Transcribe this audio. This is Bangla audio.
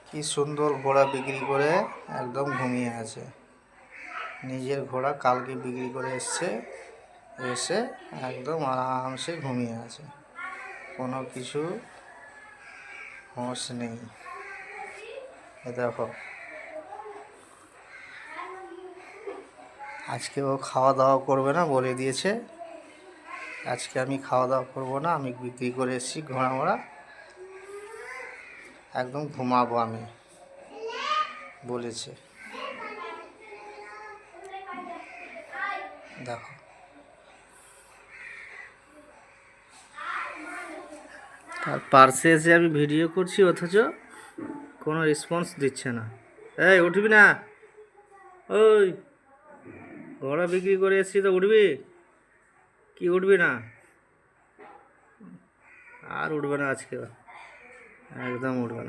কি সুন্দর ঘোড়া বিক্রি করে একদম ঘুমিয়ে আছে। নিজের ঘোড়া কালকে বিক্রি করে এসে একদম আরামসে ঘুমিয়ে আছে, কোনো কিছু হোঁশ নেই। দেখো, আজকে ও খাওয়া দাওয়া করবে না বলে দিয়েছে, আজকে আমি খাওয়া দাওয়া করবো না, আমি বিক্রি করে এসেছি ঘোড়া একদম ঘুমাবো আমি বলেছে। দেখো, আর পার্সে এসে আমি ভিডিও করছি অথচ কোনো রেসপন্স দিচ্ছে না। এই উঠবি না? ওই ঘোড়া বিক্রি করে এসেছি তো উঠবি কি? উঠবি না? আর উঠবে না আজকে, একদম উঠবে না।